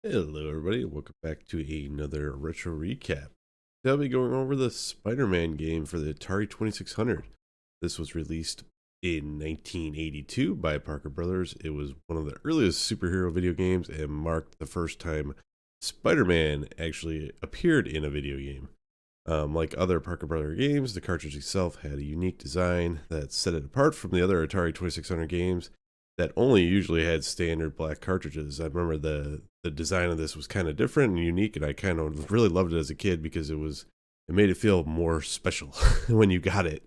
Hello, everybody. Welcome back to another retro recap. Today I'll be going over the Spider-Man game for the Atari 2600. This was released in 1982 by Parker Brothers. It was one of the earliest superhero video games and marked the first time Spider-Man actually appeared in a video game. Like other Parker Brothers games, the cartridge itself had a unique design that set it apart from the other Atari 2600 games that only usually had standard black cartridges. I remember the design of this was kind of different and unique, and I kind of really loved it as a kid because it made it feel more special when you got it.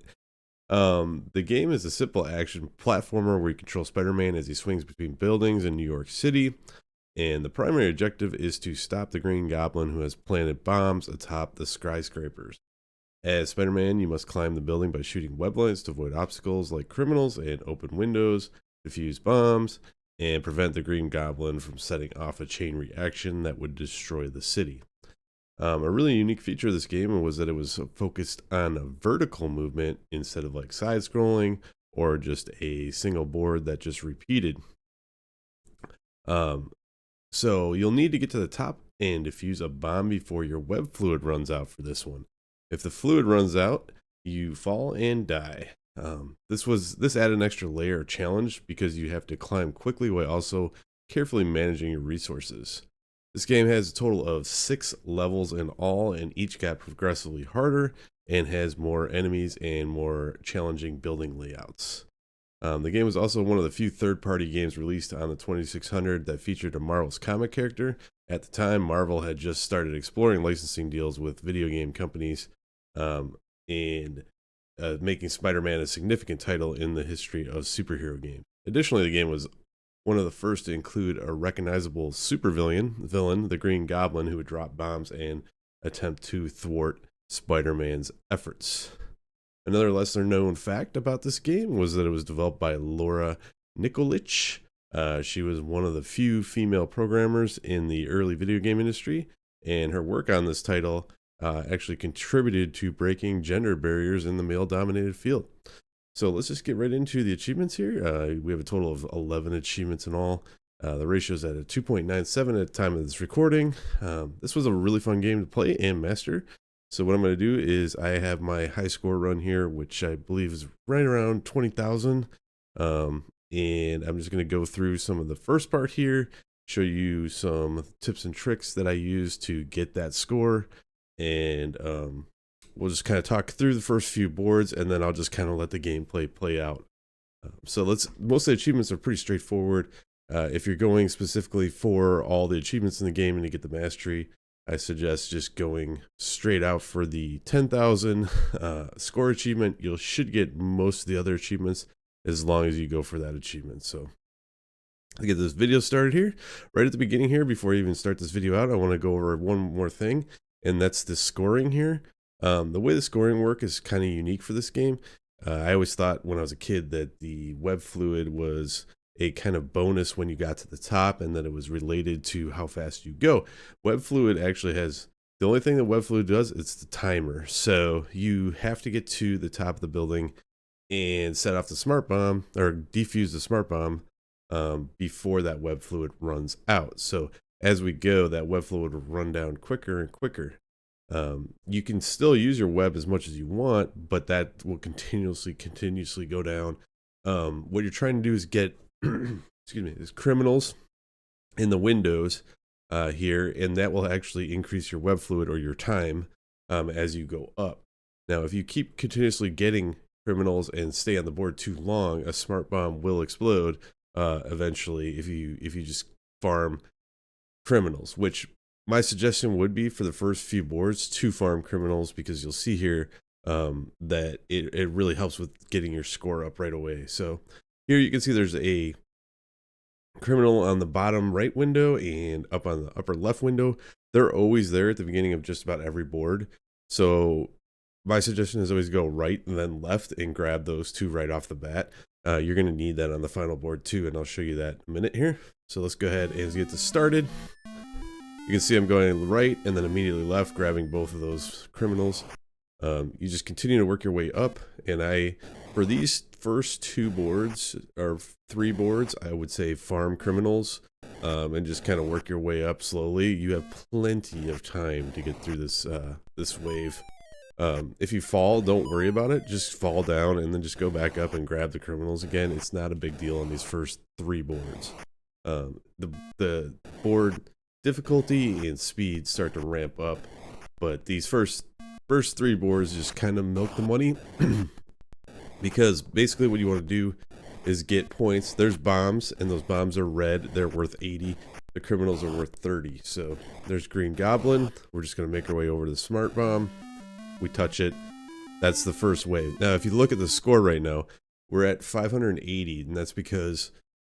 The game is a simple action platformer where you control Spider-Man as he swings between buildings in New York City, and the primary objective is to stop the Green Goblin who has planted bombs atop the skyscrapers. As Spider-Man, you must climb the building by shooting web lines to avoid obstacles like criminals and open windows, defuse bombs, and prevent the Green Goblin from setting off a chain reaction that would destroy the city. A really unique feature of this game was that it was focused on a vertical movement instead of like side scrolling or just a single board that just repeated. So you'll need to get to the top and defuse a bomb before your web fluid runs out for this one. If the fluid runs out, you fall and die. This added an extra layer of challenge because you have to climb quickly while also carefully managing your resources. This game has a total of 6 levels in all, and each got progressively harder and has more enemies and more challenging building layouts. The game was also one of the few third-party games released on the 2600 that featured a Marvel's comic character. At the time, Marvel had just started exploring licensing deals with video game companies, and making Spider-Man a significant title in the history of superhero games. Additionally, the game was one of the first to include a recognizable supervillain, the Green Goblin, who would drop bombs and attempt to thwart Spider-Man's efforts. Another lesser-known fact about this game was that it was developed by Laura Nikolic. She was one of the few female programmers in the early video game industry, and her work on this title actually contributed to breaking gender barriers in the male-dominated field. So let's just get right into the achievements here. We have a total of 11 achievements in all. The ratio is at a 2.97 at the time of this recording. This was a really fun game to play and master. So what I'm going to do is I have my high score run here, which I believe is right around 20,000. And I'm just going to go through some of the first part here, show you some tips and tricks that I use to get that score. And we'll just kind of talk through the first few boards, and then I'll just kind of let the gameplay play out. Most of the achievements are pretty straightforward. If you're going specifically for all the achievements in the game and to get the mastery, I suggest just going straight out for the 10,000 score achievement. You should get most of the other achievements as long as you go for that achievement. So I'll get this video started here. Right at the beginning here, before I even start this video out, I want to go over one more thing, and that's the scoring here. The way the scoring work is kind of unique for this game. I always thought when I was a kid that the web fluid was a kind of bonus when you got to the top, and that it was related to how fast you go. Web fluid actually has, the only thing that web fluid does, it's the timer. So you have to get to the top of the building and set off the smart bomb, or defuse the smart bomb, before that web fluid runs out. So as we go, that web fluid will run down quicker and quicker. You can still use your web as much as you want, but that will continuously go down. What you're trying to do is get there's criminals in the windows here, and that will actually increase your web fluid or your time as you go up. Now, if you keep continuously getting criminals and stay on the board too long, a smart bomb will explode eventually if you just farm criminals, which my suggestion would be for the first few boards to farm criminals, because you'll see here that it really helps with getting your score up right away. So here you can see there's a criminal on the bottom right window and up on the upper left window. They're always there at the beginning of just about every board. So my suggestion is always go right and then left and grab those two right off the bat. You're going to need that on the final board too, and I'll show you that in a minute here. So let's go ahead and get this started. You can see I'm going right and then immediately left, grabbing both of those criminals. You just continue to work your way up, and for these first 2 boards, or 3 boards, I would say farm criminals and just kind of work your way up slowly. You have plenty of time to get through this this wave. If you fall, don't worry about it. Just fall down and then just go back up and grab the criminals again. It's not a big deal on these first 3 boards. The board difficulty and speed start to ramp up, but these first 3 boards just kind of milk the money because basically what you want to do is get points. There's bombs, and those bombs are red. They're worth 80. The criminals are worth 30. So there's Green Goblin. We're just going to make our way over to the smart bomb. We touch it. That's the first wave. Now, if you look at the score right now, we're at 580, and that's because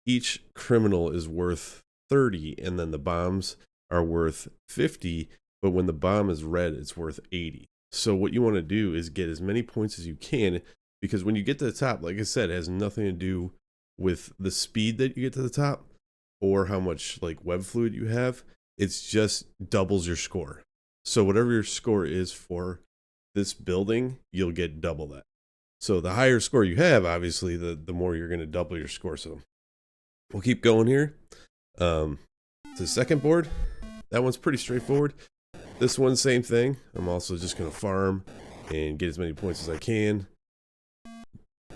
each criminal is worth 30, and then the bombs are worth 50, but when the bomb is red, it's worth 80. So what you want to do is get as many points as you can, because when you get to the top, like I said, it has nothing to do with the speed that you get to the top or how much like web fluid you have. It's just doubles your score. So whatever your score is for this building, you'll get double that. So the higher score you have, obviously, the more you're going to double your score. So we'll keep going here. To the second board, that one's pretty straightforward. This one, same thing. I'm also just going to farm and get as many points as I can.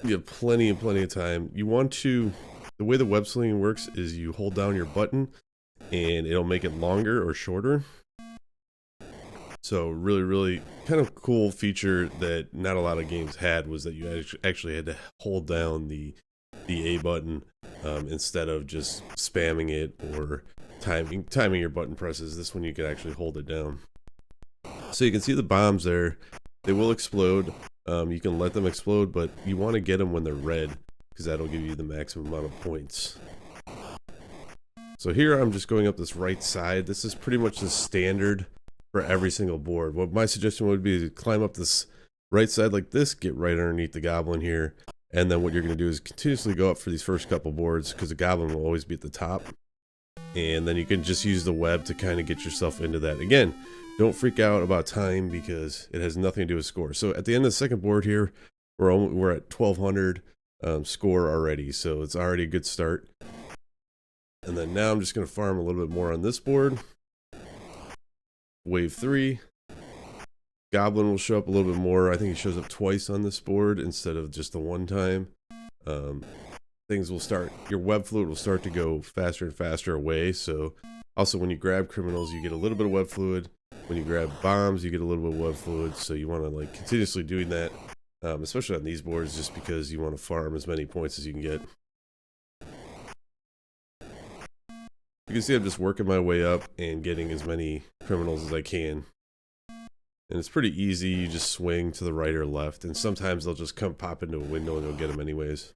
You have plenty of time. You want to, the way the web slinging works is you hold down your button and it'll make it longer or shorter. So really kind of cool feature that not a lot of games had was that you actually had to hold down the A button instead of just spamming it or timing your button presses. This one you can actually hold it down. So you can see the bombs there. They will explode. You can let them explode, but you want to get them when they're red because that'll give you the maximum amount of points. So here I'm just going up this right side. This is pretty much the standard for every single board. What my suggestion would be is climb up this right side like this, get right underneath the goblin here, and then what you're going to do is continuously go up for these first couple boards because the goblin will always be at the top. And then you can just use the web to kind of get yourself into that. Again, don't freak out about time because it has nothing to do with score. So at the end of the second board here, we're at 1200 score already. So it's already a good start. And then now I'm just going to farm a little bit more on this board. Wave 3. Goblin will show up a little bit more. I think he shows up twice on this board instead of just the one time. Things will start, your web fluid will start to go faster and faster away. So also when you grab criminals, you get a little bit of web fluid. When you grab bombs, you get a little bit of web fluid. So you want to like continuously doing that, especially on these boards, just because you want to farm as many points as you can get. You can see I'm just working my way up and getting as many criminals as I can. And it's pretty easy. You just swing to the right or left. And sometimes they'll just come pop into a window and you'll get them anyways.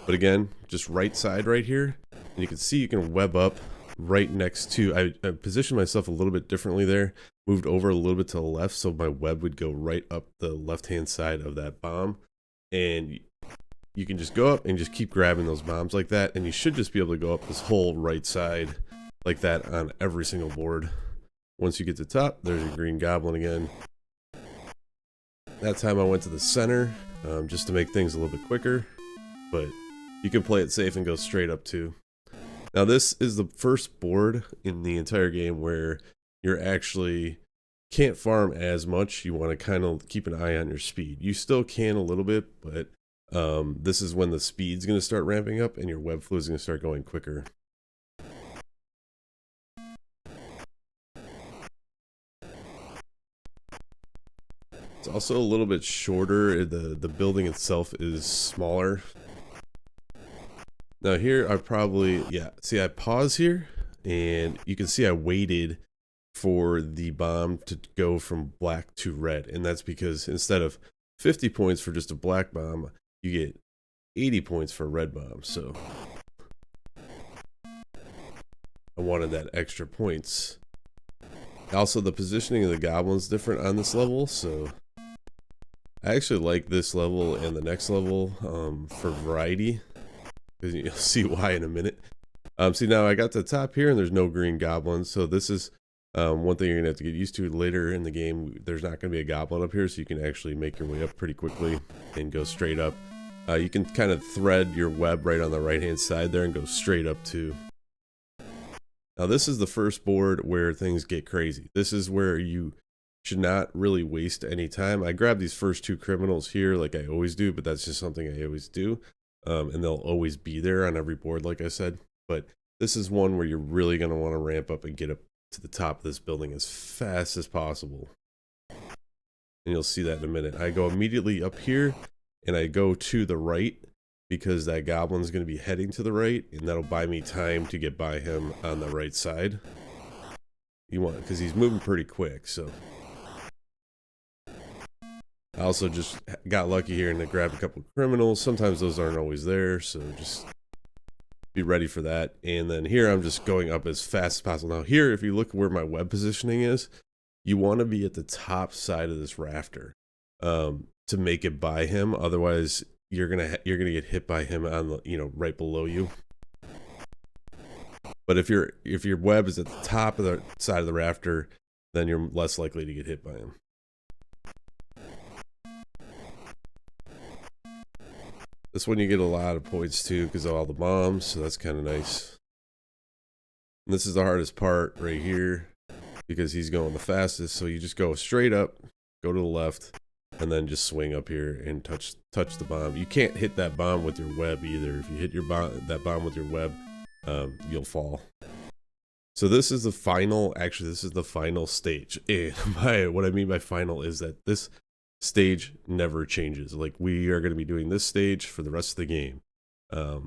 But again, just right side right here. And you can see you can web up right next to, I positioned myself a little bit differently there. Moved over a little bit to the left so my web would go right up the left-hand side of that bomb. And you can just go up and just keep grabbing those bombs like that. And you should just be able to go up this whole right side like that on every single board. Once you get to the top, there's your Green Goblin again. That time I went to the center just to make things a little bit quicker. But you can play it safe and go straight up too. Now this is the first board in the entire game where you're actually can't farm as much. You want to kind of keep an eye on your speed. You still can a little bit, but this is when the speed's going to start ramping up and your web fluid is going to start going quicker. It's also a little bit shorter. The building itself is smaller. Now here I probably, see I pause here and you can see I waited for the bomb to go from black to red. And that's because instead of 50 points for just a black bomb, you get 80 points for a red bomb. So I wanted that extra points. Also the positioning of the goblins different on this level. So I actually like this level and the next level for variety. You'll see why in a minute. See now I got to the top here and there's no green goblins. So this is one thing you're gonna have to get used to later in the game. There's not gonna be a goblin up here, so you can actually make your way up pretty quickly and go straight up. You can kind of thread your web right on the right hand side there and go straight up too. Now this is the first board where things get crazy. This is where you should not really waste any time. I grab these first two criminals here like I always do, but that's just something I always do. And they'll always be there on every board, like I said. But this is one where you're really going to want to ramp up and get up to the top of this building as fast as possible. And you'll see that in a minute. I go immediately up here and I go to the right because that goblin's going to be heading to the right, and that'll buy me time to get by him on the right side. You want, because he's moving pretty quick. So I also just got lucky here and I grabbed a couple of criminals. Sometimes those aren't always there, so just be ready for that. And then here I'm just going up as fast as possible. Now here, if you look where my web positioning is, you want to be at the top side of this rafter to make it by him. Otherwise, you're gonna get hit by him on the, right below you. But if your web is at the top of the side of the rafter, then you're less likely to get hit by him. This one you get a lot of points too because of all the bombs, so that's kind of nice. And this is the hardest part right here because he's going the fastest. So you just go straight up, go to the left, and then just swing up here and touch the bomb. You can't hit that bomb with your web either. If you hit that bomb with your web, you'll fall. So this is the final. Actually, this is the final stage. And what I mean by final is that this stage never changes. Like, we are going to be doing this stage for the rest of the game.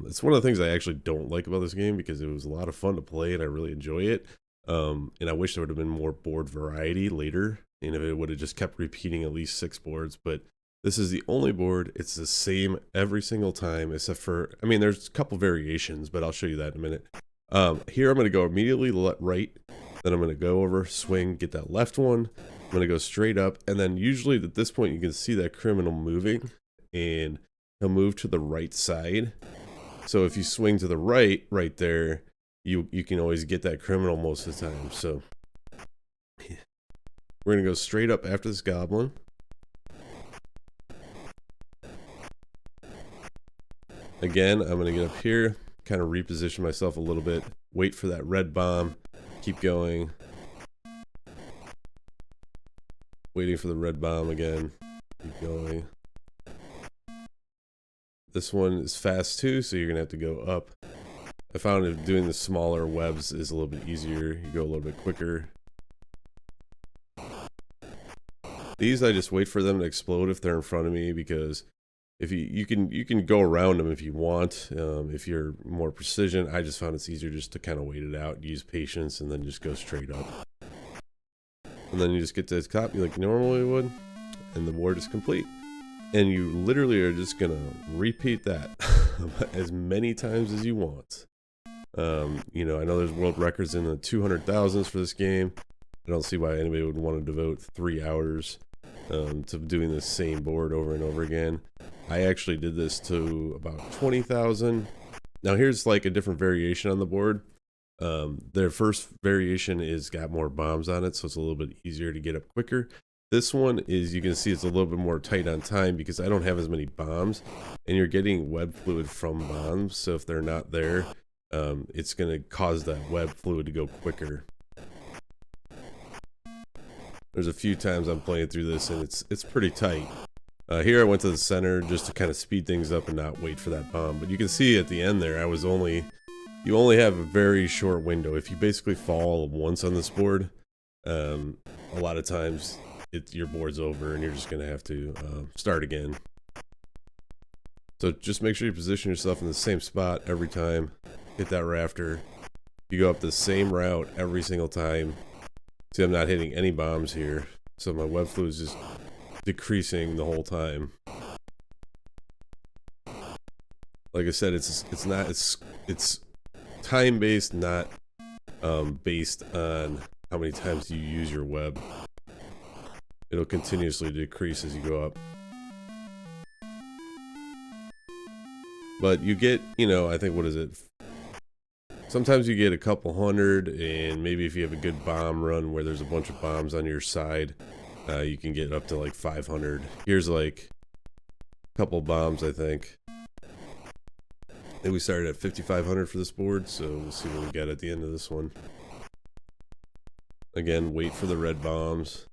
It's one of the things I actually don't like about this game because it was a lot of fun to play and I really enjoy it. And I wish there would have been more board variety later, and if it would have just kept repeating at least 6 boards. But this is the only board. It's the same every single time, except for, there's a couple variations, but I'll show you that in a minute. Here I'm going to go immediately right, then I'm going to go over, swing, get that left one. I'm going to go straight up, and then usually at this point you can see that criminal moving, and he'll move to the right side. So if you swing to the right there, you can always get that criminal most of the time. So we're going to go straight up after this goblin. Again, I'm going to get up here, kind of reposition myself a little bit, wait for that red bomb, keep going. Waiting for the red bomb again, keep going. This one is fast too, so you're going to have to go up. I found that doing the smaller webs is a little bit easier. You go a little bit quicker. These, I just wait for them to explode if they're in front of me, because if you can go around them if you want. If you're more precision, I just found it's easier just to kind of wait it out, use patience, and then just go straight up. And then you just get to the top like you normally would, and the board is complete. And you literally are just gonna repeat that as many times as you want. I know there's world records in the 200,000s for this game. I don't see why anybody would want to devote 3 hours to doing the same board over and over again. I actually did this to about 20,000. Now here's like a different variation on the board. Their first variation is got more bombs on it, so it's a little bit easier to get up quicker. This one is, you can see it's a little bit more tight on time because I don't have as many bombs, and you're getting web fluid from bombs, so if they're not there, it's going to cause that web fluid to go quicker. There's a few times I'm playing through this and it's pretty tight. Here I went to the center just to kind of speed things up and not wait for that bomb, but you can see at the end there you only have a very short window. If you basically fall once on this board, a lot of times your board's over and you're just going to have to start again. So just make sure you position yourself in the same spot every time. Hit that rafter. You go up the same route every single time. See, I'm not hitting any bombs here, so my web fluid is just decreasing the whole time. Like I said, it's time based, not based on how many times you use your web. It'll continuously decrease as you go up. But you get, I think, what is it? Sometimes you get a couple hundred, and maybe if you have a good bomb run where there's a bunch of bombs on your side, you can get up to like 500. Here's like a couple bombs, I think. And we started at 5,500 for this board, so we'll see what we get at the end of this one. Again, wait for the red bombs.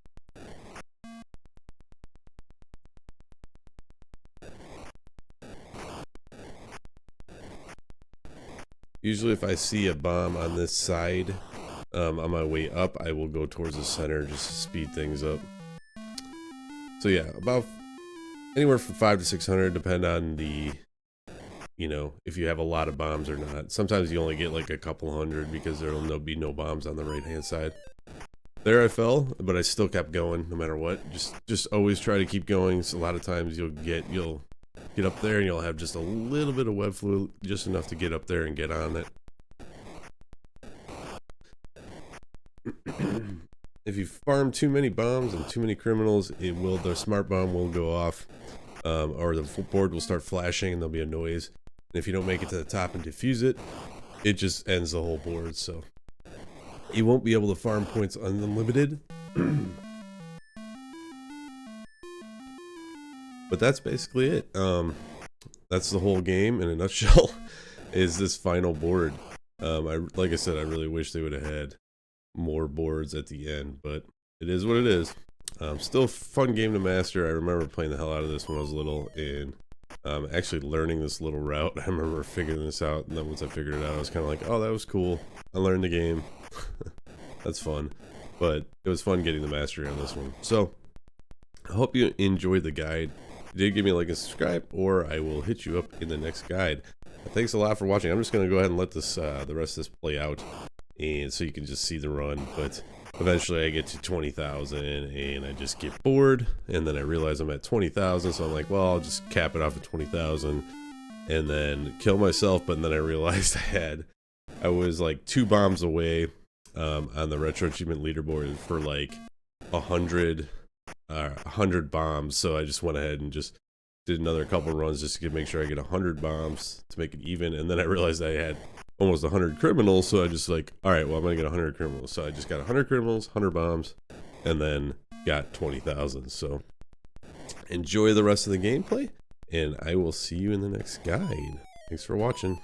Usually if I see a bomb on this side, on my way up, I will go towards the center just to speed things up. So yeah, about anywhere from 500 to 600, depend on the, you know, if you have a lot of bombs or not. Sometimes you only get like a couple hundred because there'll be no bombs on the right hand side. There I fell, but I still kept going no matter what. Just always try to keep going. So a lot of times you'll get up there and you'll have just a little bit of web fluid, just enough to get up there and get on it. If you farm too many bombs and too many criminals, the smart bomb will go off, or the board will start flashing and there'll be a noise. And if you don't make it to the top and defuse it, it just ends the whole board. So you won't be able to farm points unlimited. But that's basically it. That's the whole game in a nutshell. Is this final board? Like I said, I really wish they would have had more boards at the end, but it is what it is. Still a fun game to master. I remember playing the hell out of this when I was little, and actually learning this little route. I remember figuring this out, and then once I figured it out, I was kind of like, oh, that was cool. I learned the game. That's fun. But it was fun getting the mastery on this one. So I hope you enjoyed the guide. If you did, give me a like and subscribe, or I will hit you up in the next guide. Thanks a lot for watching. I'm just going to go ahead and let this the rest of this play out, and so you can just see the run. But eventually I get to 20,000 and I just get bored, and then I realize I'm at 20,000, so I'm like, well, I'll just cap it off at 20,000 and then kill myself. But then I realized I was like 2 bombs away on the retro achievement leaderboard for like 100 bombs. So I just went ahead and just did another couple runs just to make sure I get 100 bombs to make it even. And then I realized I had almost 100 criminals, so I just like, all right, well, I'm gonna get 100 criminals. So I just got 100 criminals, 100 bombs, and then got 20,000. So enjoy the rest of the gameplay, and I will see you in the next guide. Thanks for watching.